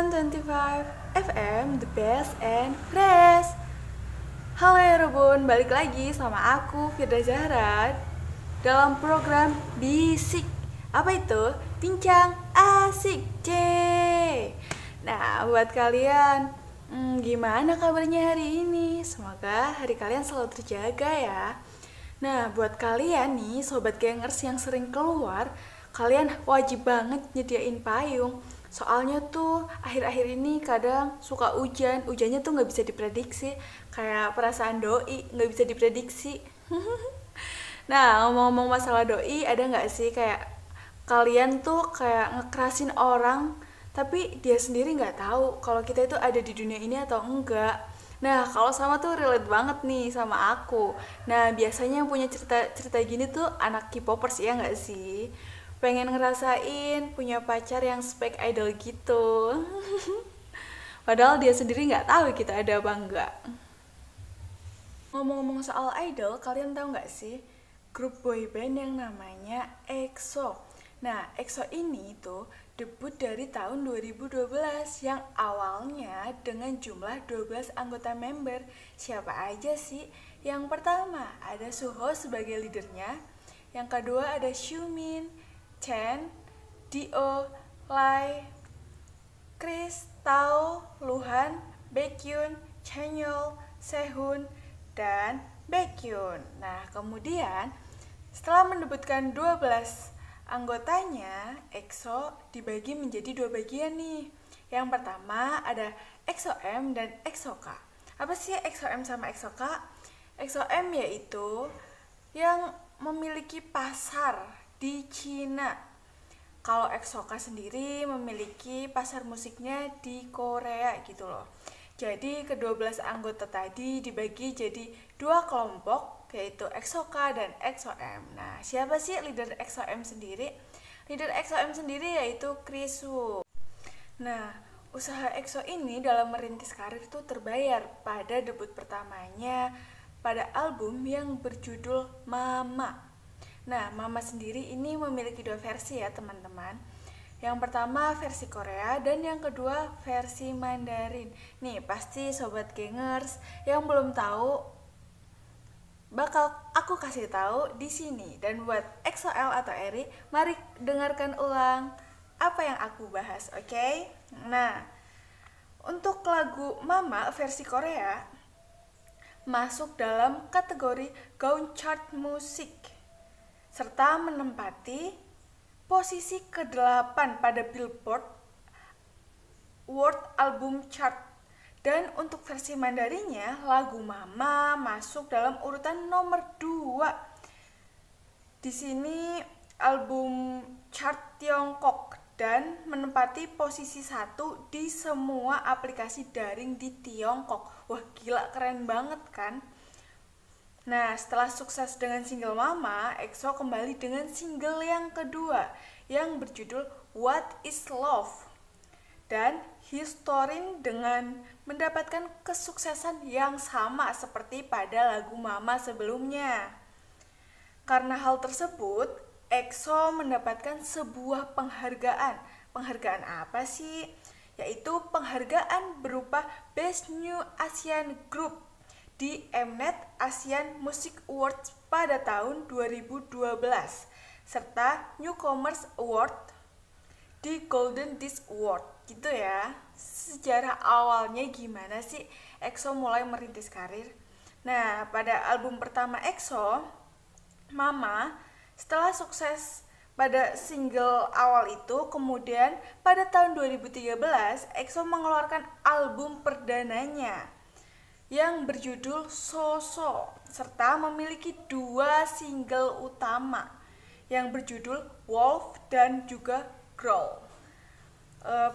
125 FM, the best and fresh. Halo Yorobun, balik lagi sama aku Firda Zahra dalam program Bisik. Apa itu? Bincang Asik C. Nah, buat kalian, gimana kabarnya hari ini? Semoga hari kalian selalu terjaga ya. Nah, buat kalian nih, sobat gengers yang sering keluar, kalian wajib banget nyediain payung. Soalnya tuh akhir-akhir ini kadang suka hujannya tuh nggak bisa diprediksi, kayak perasaan doi nggak bisa diprediksi. Nah, ngomong-ngomong masalah doi, ada nggak sih kayak kalian tuh kayak ngekerasin orang, tapi dia sendiri nggak tahu kalau kita itu ada di dunia ini atau enggak. Nah, kalau sama tuh relate banget nih sama aku. Nah, biasanya yang punya cerita gini tuh anak K-popers ya nggak sih? Pengen ngerasain punya pacar yang spek idol gitu. Padahal dia sendiri nggak tahu kita ada apa enggak. Ngomong-ngomong soal idol, kalian tahu nggak sih grup boyband yang namanya EXO? Nah, EXO ini tuh debut dari tahun 2012 yang awalnya dengan jumlah 12 anggota member. Siapa aja sih? Yang pertama ada Suho sebagai leadernya, yang kedua ada Xiumin, Chen, Dio, Lai, Chris, Tao, Luhan, Baekhyun, Chanyeol, Sehun, dan Baekhyun. Nah, kemudian setelah mendebutkan 12 anggotanya, EXO dibagi menjadi dua bagian nih. Yang pertama ada EXO-M dan EXO-K. Apa sih EXO-M sama EXO-K? EXO-M yaitu yang memiliki pasar di Cina. Kalau EXO-K sendiri memiliki pasar musiknya di Korea gitu loh. Jadi ke-12 anggota tadi dibagi jadi dua kelompok, yaitu EXO-K dan EXO-M. Nah, siapa sih leader EXO-M sendiri? Leader EXO-M sendiri yaitu Chris Woo. Nah, usaha EXO ini dalam merintis karir itu terbayar pada debut pertamanya pada album yang berjudul Mama. Nah, Mama sendiri ini memiliki dua versi ya teman-teman. Yang pertama versi Korea dan yang kedua versi Mandarin. Nih, pasti sobat gengers yang belum tahu bakal aku kasih tahu di sini. Dan buat EXO-L atau Eri, mari dengarkan ulang apa yang aku bahas, oke? Nah, untuk lagu Mama versi Korea masuk dalam kategori Gaon Chart Musik serta menempati posisi ke-8 pada Billboard World Album Chart. Dan untuk versi Mandarinnya, lagu Mama masuk dalam urutan nomor 2. Di sini album chart Tiongkok dan menempati posisi 1 di semua aplikasi daring di Tiongkok. Wah, gila, keren banget kan? Nah, setelah sukses dengan single Mama, EXO kembali dengan single yang kedua yang berjudul What is Love. Dan History dengan mendapatkan kesuksesan yang sama seperti pada lagu Mama sebelumnya. Karena hal tersebut, EXO mendapatkan sebuah penghargaan. Penghargaan apa sih? Yaitu penghargaan berupa Best New Asian Group di Mnet Asian Music Awards pada tahun 2012 serta Newcomers Award di Golden Disc Award gitu ya. Sejarah awalnya gimana sih EXO mulai merintis karir? Nah, pada album pertama EXO, Mama, setelah sukses pada single awal itu, kemudian pada tahun 2013 EXO mengeluarkan album perdananya yang berjudul So-So serta memiliki dua single utama yang berjudul Wolf dan juga Growl.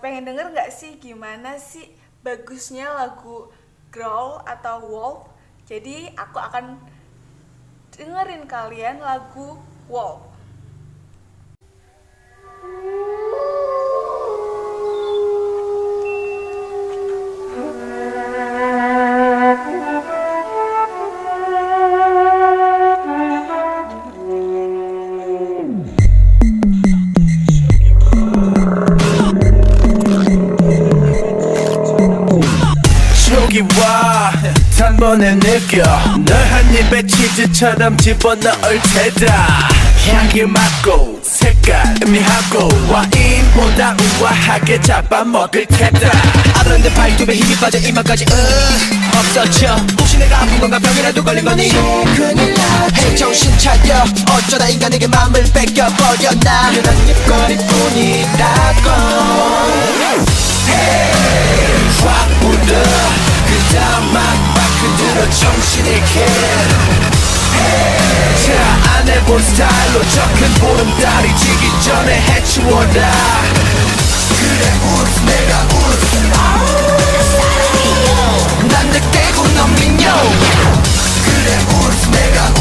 Pengen denger gak sih gimana sih bagusnya lagu Growl atau Wolf? Jadi aku akan dengerin kalian lagu Wolf. 여기 와 단번에 느껴 널 한 입에 치즈처럼 집어넣을 테다 향기 맡고 색깔 의미하고 와인보다 우아하게 잡아먹을 테다 아브런데 발톱에 힘이 빠져 이마까지 없어져 혹시 내가 아픈 건가 병이라도 걸린 거니 큰일 나지 정신 차려 어쩌다 인간에게 맘을 뺏겨버렸나 그런 입거리뿐이라고 확 불어 그 다음 막 흔들어 정신 잃게 자 안 해본 스타일로 저 큰 보름달이 지기 전에 해치워라 그래 웃 내가 웃 난 늑대고 넌 민요 그래 웃 내가 웃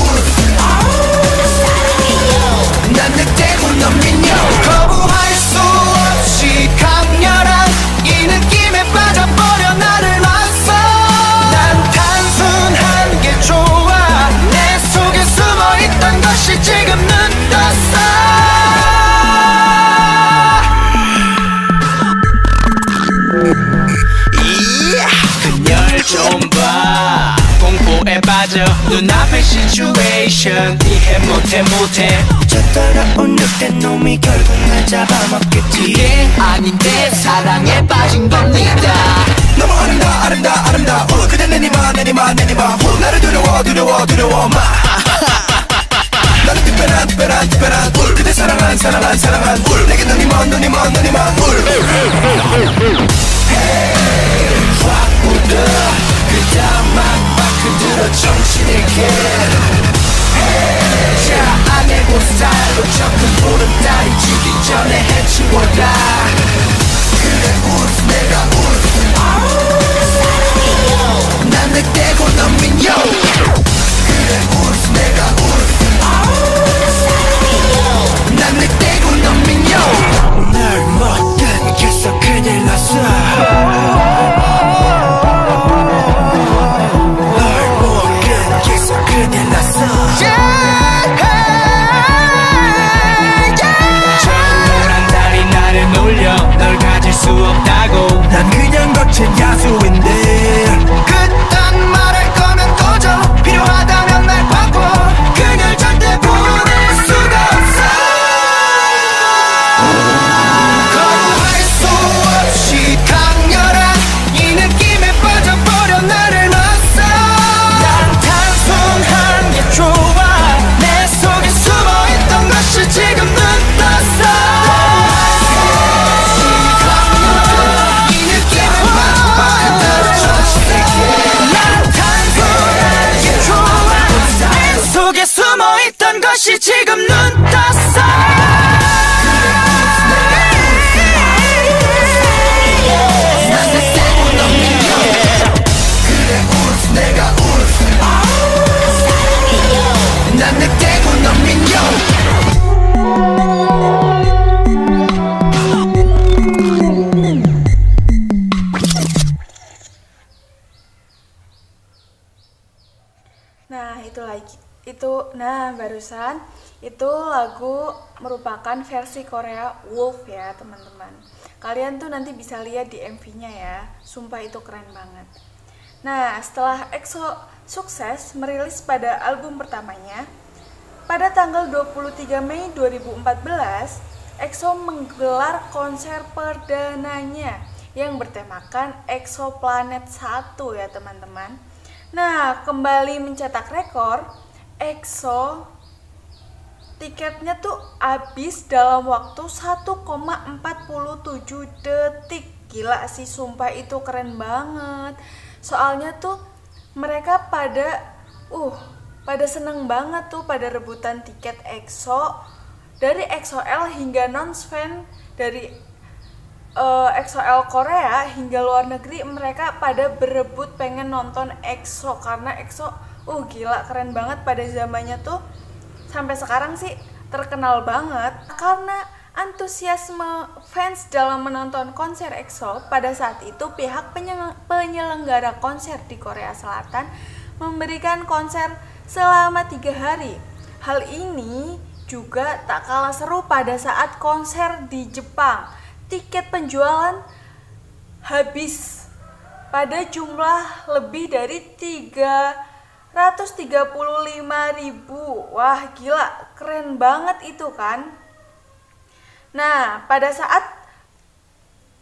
난 늑대고 넌 민요 거부할 수 없이 강렬한 이 느낌에 빠져버려 나를 맞서 난 단순한 게 좋아 내 속에 숨어있던 것이 지금 눈 떴어 그녀를 좀 봐 공포에 빠져 눈앞의 시츄에이션 이해 못해 저 따라온 늑대 놈이 결국 날 잡아먹겠지 이게 아닌데 사랑에 빠진 겁니다 너무 아름다워 그대 내니마 나를 두려워 마 나는 특별한 울 그대 사랑한 울 내게 눈이 먼 확 불어 그 다음 막 흔들어 정신 잃게 자 안 해본 스타일로 저 큰 보름달이 지기 전에 해치워라 그래 웃 내가 웃 난 늑대고 넌 민요 그래 웃 내가 웃 난 늑대고 넌 민요 날 못 끊겠어 큰일 났어 널 못 끊겠어 큰일 났어 저 노란 달이 나를 놀려 널 가질 수 없다고 난 그냥 거친 야수인데 그딴 말할 거면 꺼져 필요하다면 날 바꿔 그녀를 절대 보낼 수가 없어 거부할 수 없이 강렬한 이 느낌에 빠져버려 나를 맞서 난 단순한 게 좋아 내 속에 숨어있던 것이 지금 눈 떴어 이 느낌에 빠져버려 난 단순한 게 좋아 내 속에 숨어있던 것이 지금 눈 떴어 난 늑대고 넌 민요 그래 웃 내가 웃 난 늑대고 넌 민요 Nah, barusan itu lagu merupakan versi Korea Wolf ya teman-teman. Kalian tuh nanti bisa lihat di MV-nya ya. Sumpah itu keren banget. Nah, setelah EXO sukses merilis pada album pertamanya, pada tanggal 23 Mei 2014, EXO menggelar konser perdananya yang bertemakan Exoplanet 1 ya teman-teman. Nah, kembali mencetak rekor, EXO tiketnya tuh habis dalam waktu 1,47 detik. Gila sih, sumpah itu keren banget. Soalnya tuh mereka pada seneng banget tuh pada rebutan tiket EXO. Dari EXO-L hingga non-fan dari EXO-L Korea hingga luar negeri, mereka pada berebut pengen nonton EXO karena EXO gila keren banget pada zamannya tuh. Sampai sekarang sih terkenal banget karena antusiasme fans dalam menonton konser EXO. Pada saat itu pihak penyelenggara konser di Korea Selatan memberikan konser selama 3 hari. Hal ini juga tak kalah seru pada saat konser di Jepang. Tiket penjualan habis pada jumlah lebih dari 335.000. Wah, gila, keren banget itu kan. Nah, pada saat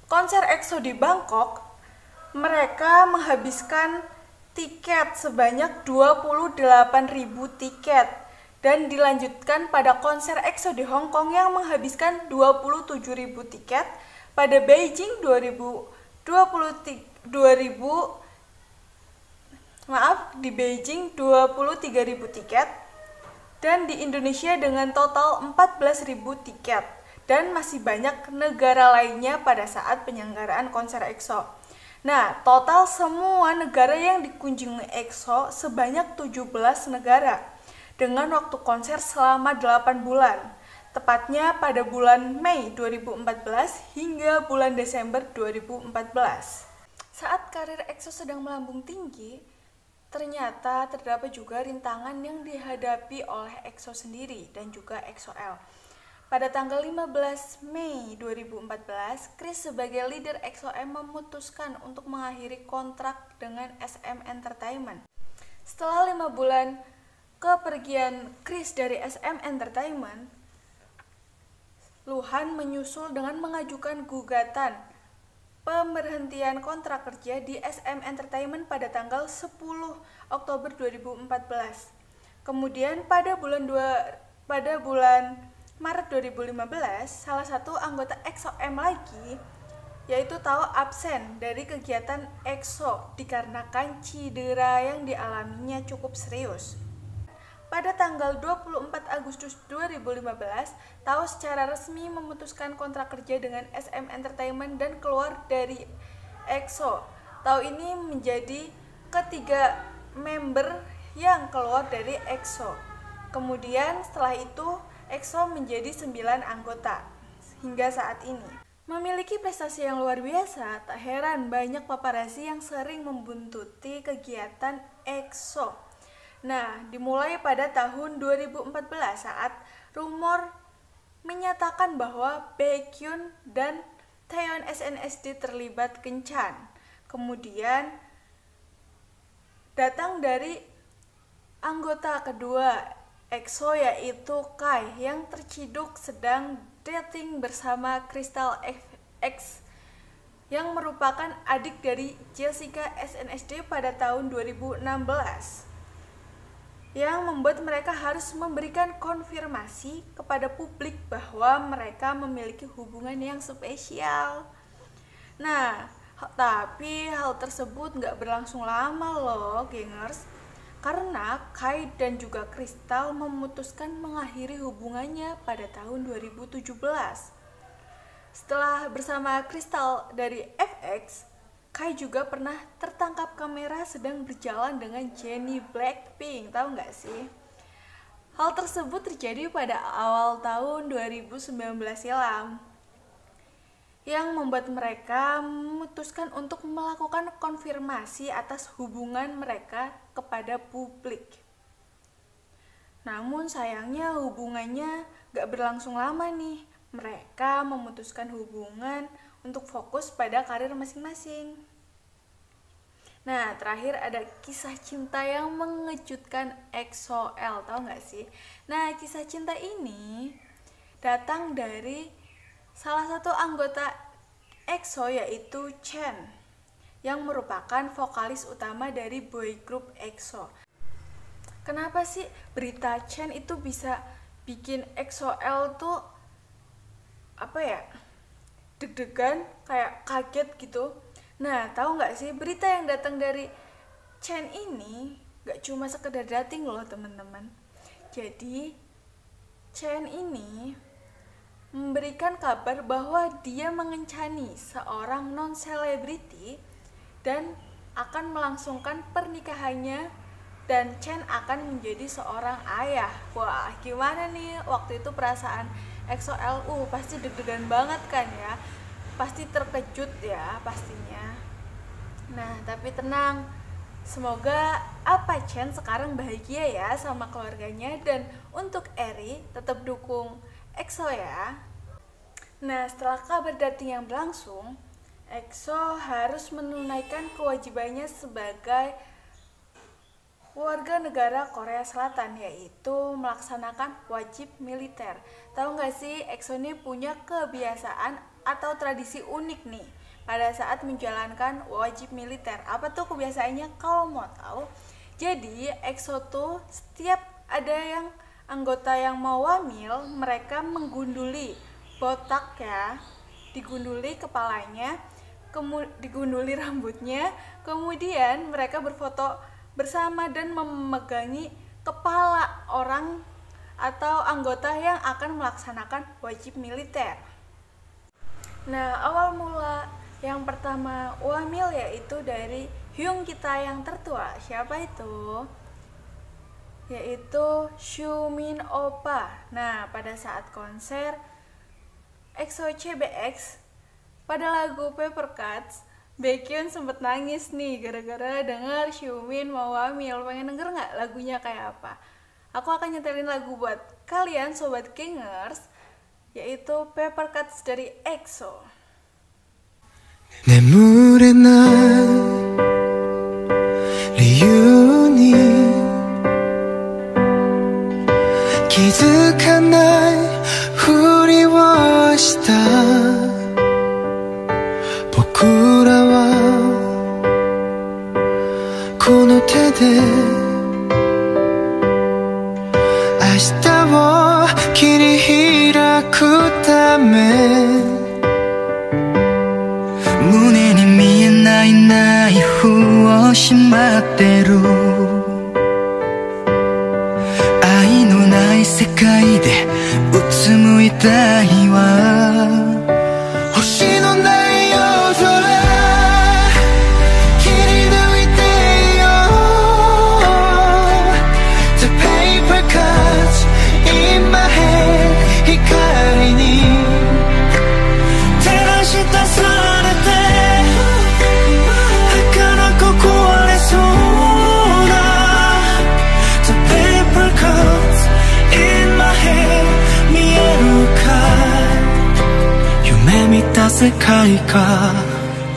konser EXO di Bangkok, mereka menghabiskan tiket sebanyak 28.000 tiket dan dilanjutkan pada konser EXO di Hong Kong yang menghabiskan 27.000 tiket, pada Beijing 23.000 tiket, dan di Indonesia dengan total 14.000 tiket, dan masih banyak negara lainnya pada saat penyelenggaraan konser EXO. Nah, total semua negara yang dikunjungi EXO sebanyak 17 negara dengan waktu konser selama 8 bulan, tepatnya pada bulan Mei 2014 hingga bulan Desember 2014. Saat karir EXO sedang melambung tinggi, ternyata terdapat juga rintangan yang dihadapi oleh EXO sendiri dan juga EXO-L. Pada tanggal 15 Mei 2014, Kris sebagai leader EXO-M memutuskan untuk mengakhiri kontrak dengan SM Entertainment. Setelah 5 bulan kepergian Kris dari SM Entertainment, Luhan menyusul dengan mengajukan gugatan pemberhentian kontrak kerja di SM Entertainment pada tanggal 10 Oktober 2014. Kemudian pada bulan Maret 2015, salah satu anggota EXO-M lagi, yaitu Tao, absen dari kegiatan EXO dikarenakan cedera yang dialaminya cukup serius. Pada tanggal 24 Agustus 2015, Tao secara resmi memutuskan kontrak kerja dengan SM Entertainment dan keluar dari EXO. Tao ini menjadi ketiga member yang keluar dari EXO. Kemudian setelah itu EXO menjadi 9 anggota hingga saat ini. Memiliki prestasi yang luar biasa, tak heran banyak paparazzi yang sering membuntuti kegiatan EXO. Nah, dimulai pada tahun 2014 saat rumor menyatakan bahwa Baekhyun dan Taeyeon SNSD terlibat kencan. Kemudian datang dari anggota kedua EXO yaitu Kai yang terciduk sedang dating bersama Crystal X yang merupakan adik dari Jessica SNSD pada tahun 2016, yang membuat mereka harus memberikan konfirmasi kepada publik bahwa mereka memiliki hubungan yang spesial. Nah, tapi hal tersebut gak berlangsung lama loh, gengers. Karena Kai dan juga Crystal memutuskan mengakhiri hubungannya pada tahun 2017. Setelah bersama Crystal dari FX, Kai juga pernah tertangkap kamera sedang berjalan dengan Jennie Blackpink, tahu nggak sih? Hal tersebut terjadi pada awal tahun 2019 silam, yang membuat mereka memutuskan untuk melakukan konfirmasi atas hubungan mereka kepada publik. Namun sayangnya hubungannya gak berlangsung lama nih. Mereka memutuskan hubungan untuk fokus pada karir masing-masing. Nah, terakhir ada kisah cinta yang mengejutkan EXO-L, tahu gak sih? Nah, kisah cinta ini datang dari salah satu anggota EXO yaitu Chen, yang merupakan vokalis utama dari boy group EXO. Kenapa sih berita Chen itu bisa bikin EXO-L tuh deg-degan, kayak kaget gitu? Nah, tahu nggak sih, berita yang datang dari Chen ini nggak cuma sekedar dating loh teman-teman. Jadi Chen ini memberikan kabar bahwa dia mengencani seorang non-selebriti dan akan melangsungkan pernikahannya, dan Chen akan menjadi seorang ayah. Wah, gimana nih waktu itu perasaan EXO-L? Pasti deg-degan banget kan ya, pasti terkejut ya pastinya. Nah, tapi tenang, semoga Chen sekarang bahagia ya sama keluarganya, dan untuk Eri tetap dukung EXO ya. Nah, setelah kabar dating yang berlangsung, EXO harus menunaikan kewajibannya sebagai warga negara Korea Selatan, yaitu melaksanakan wajib militer. Tahu nggak sih, EXO ini punya kebiasaan atau tradisi unik nih pada saat menjalankan wajib militer. Apa tuh kebiasaannya? Kalau mau tahu, jadi EXO tuh setiap ada yang anggota yang mau wamil, mereka menggunduli botak ya, digunduli kepalanya, digunduli rambutnya, kemudian mereka berfoto bersama dan memegangi kepala orang atau anggota yang akan melaksanakan wajib militer. Nah, awal mula yang pertama wamil yaitu dari hyung kita yang tertua. Siapa itu? Yaitu Xiumin Oppa. Nah, pada saat konser EXO CBX pada lagu Paper Cuts, Baekhyun sempet nangis nih gara-gara denger Xiumin mau wamil. Pengen denger nggak lagunya kayak apa? Aku akan nyetelin lagu buat kalian Sobat Kingers, yaitu Paper Cuts dari EXO. 내 물에 난 리윤이 기득한 날 후리워시다 보쿠라와 고노테데 아시다워 길이 히라쿠다메胸に見えないナイフをしまってる愛のない世界でうつむいたいわ星のない夜空切り抜いてよ The paper cuts in my head 光に照らし出されて儚く壊れそうな The paper cuts in my head 見えるか夢見た世界が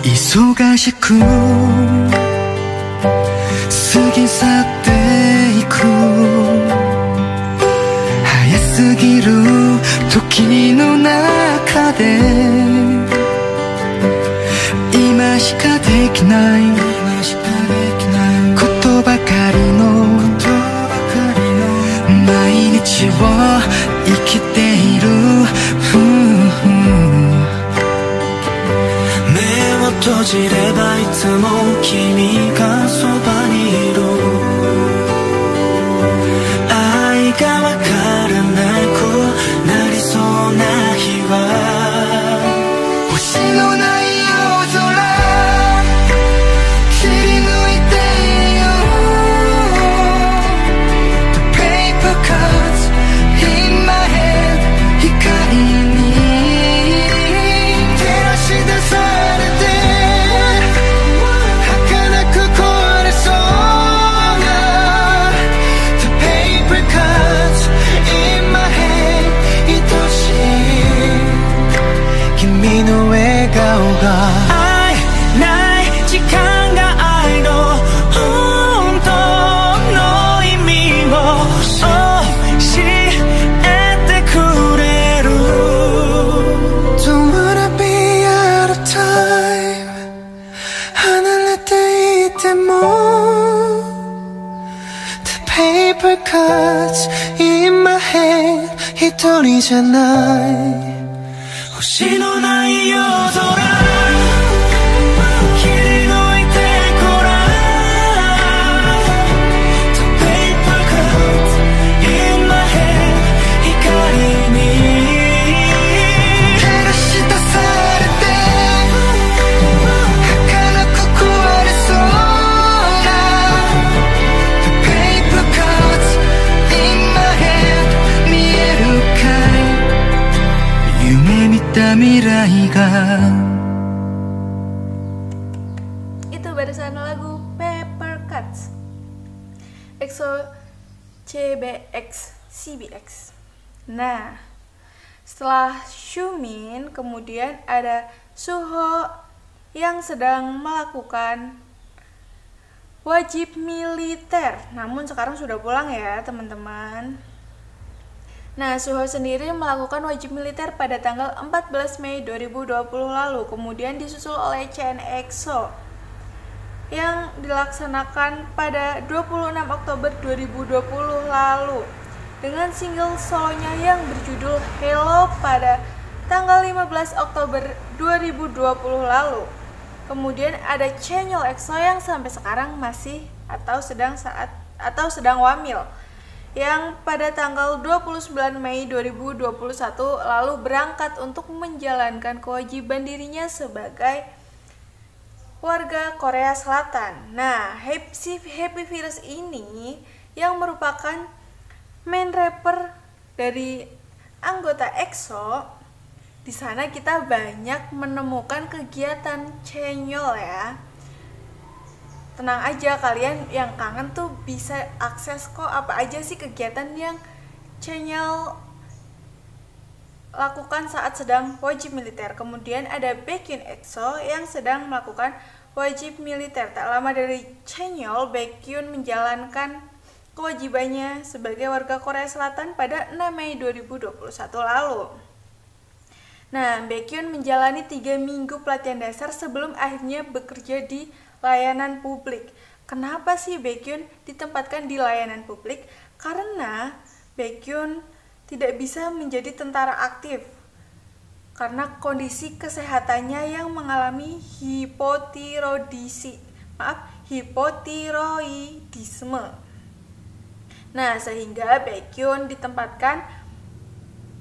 忙しく過ぎ去っていく早すぎる時の中で今しかできないことばかりの毎日を生きている目を閉じればいつも君がそばにいる愛がわからなくなりそうな日は星のない一人じゃない星のない夜空切り抜いてごらん The paper cuts in my head 光に照らし出されて儚く壊れそうな The paper cuts in my head 見える夢見た未来が Itu barusan lagu Paper Cuts EXO CBX. Nah, setelah Xiumin kemudian ada Suho, yang sedang melakukan wajib militer. Namun sekarang sudah pulang ya teman-teman. Nah, Suho sendiri melakukan wajib militer pada tanggal 14 Mei 2020 lalu, kemudian disusul oleh Chen EXO yang dilaksanakan pada 26 Oktober 2020 lalu dengan single solonya yang berjudul Hello pada tanggal 15 Oktober 2020 lalu. Kemudian ada Chanyeol EXO yang sampai sekarang masih atau sedang wamil, yang pada tanggal 29 Mei 2021 lalu berangkat untuk menjalankan kewajiban dirinya sebagai warga Korea Selatan. Nah, Happy Virus ini yang merupakan main rapper dari anggota EXO. Di sana kita banyak menemukan kegiatan Chanyeol ya. Tenang aja, kalian yang kangen tuh bisa akses kok apa aja sih kegiatan yang Chanyeol lakukan saat sedang wajib militer. Kemudian ada Baekhyun EXO yang sedang melakukan wajib militer. Tak lama dari Chanyeol, Baekhyun menjalankan kewajibannya sebagai warga Korea Selatan pada 6 Mei 2021 lalu. Nah, Baekhyun menjalani 3 minggu pelatihan dasar sebelum akhirnya bekerja di layanan publik. Kenapa sih Baekhyun ditempatkan di layanan publik? Karena Baekhyun tidak bisa menjadi tentara aktif karena kondisi kesehatannya yang mengalami hipotiroidisme. Nah, sehingga Baekhyun ditempatkan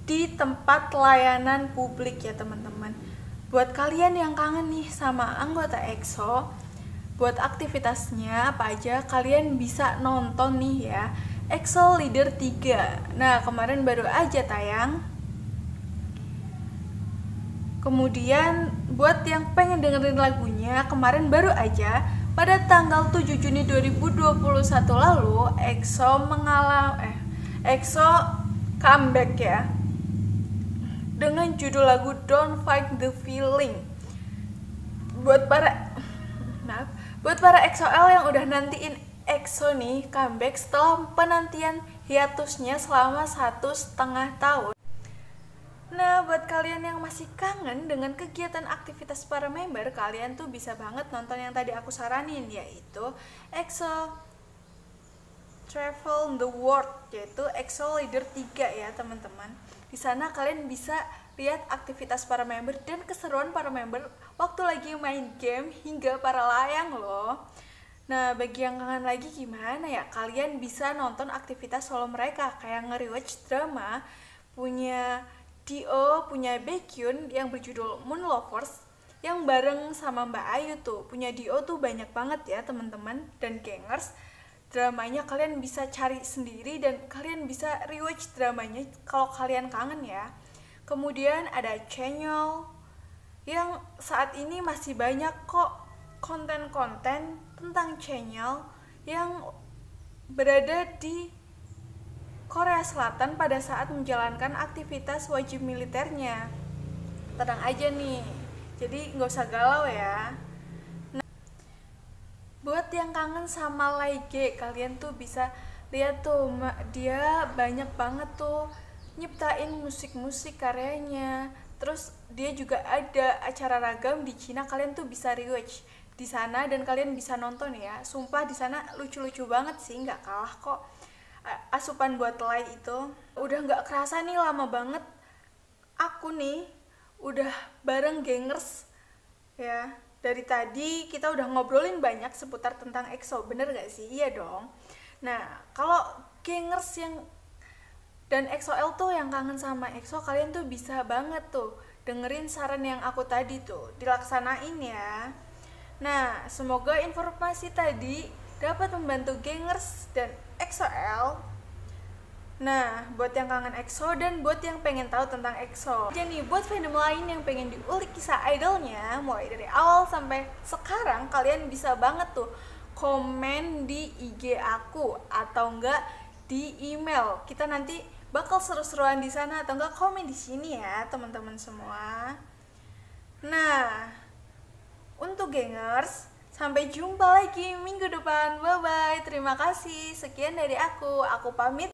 di tempat layanan publik ya teman-teman. Buat kalian yang kangen nih sama anggota EXO, buat aktivitasnya apa aja kalian bisa nonton nih ya, EXO Leader 3. Nah, kemarin baru aja tayang. Kemudian buat yang pengen dengerin lagunya, kemarin baru aja pada tanggal 7 Juni 2021 lalu EXO comeback ya dengan judul lagu Don't Fight the Feeling. Buat para EXO-L yang udah nantiin EXO nih comeback setelah penantian hiatusnya selama 1,5 tahun. Nah, buat kalian yang masih kangen dengan kegiatan aktivitas para member, kalian tuh bisa banget nonton yang tadi aku saranin, yaitu EXO Travel the World, yaitu EXO Leader 3 ya teman-teman. Di sana kalian bisa lihat aktivitas para member dan keseruan para member waktu lagi main game hingga para layang loh. Nah, bagi yang kangen lagi gimana ya? Kalian bisa nonton aktivitas solo mereka kayak nge-rewatch drama punya Dio, punya Baekhyun yang berjudul Moon Lovers yang bareng sama Mbak Ayu tuh. Punya Dio tuh banyak banget ya teman-teman dan gengers. Dramanya kalian bisa cari sendiri dan kalian bisa rewatch dramanya kalau kalian kangen ya. Kemudian ada Chanyeol yang saat ini masih banyak kok konten-konten tentang Chanyeol yang berada di Korea Selatan pada saat menjalankan aktivitas wajib militernya. Tenang aja nih, jadi nggak usah galau ya. Nah, buat yang kangen sama Laige, kalian tuh bisa lihat tuh, dia banyak banget tuh nyiptain musik-musik karyanya. Terus dia juga ada acara ragam di Cina, kalian tuh bisa rewatch di sana dan kalian bisa nonton ya. Sumpah di sana lucu-lucu banget sih, nggak kalah kok asupan buat Lai itu. Udah nggak kerasa nih lama banget aku nih udah bareng gengers ya. Dari tadi kita udah ngobrolin banyak seputar tentang EXO, bener gak sih? Iya dong. Nah, kalau gengers yang dan EXO-L tuh yang kangen sama EXO, kalian tuh bisa banget tuh dengerin saran yang aku tadi tuh, dilaksanain ya. Nah, semoga informasi tadi dapat membantu gengers dan EXO-L. Nah, buat yang kangen EXO dan buat yang pengen tahu tentang EXO. Jadi buat fandom lain yang pengen diulik kisah idolnya mulai dari awal sampai sekarang, kalian bisa banget tuh komen di IG aku atau enggak di email. Kita nanti bakal seru-seruan di sana atau enggak komen di sini ya, teman-teman semua. Nah, Untuk gengers, sampai jumpa lagi minggu depan. Bye bye. Terima kasih. Sekian dari aku pamit.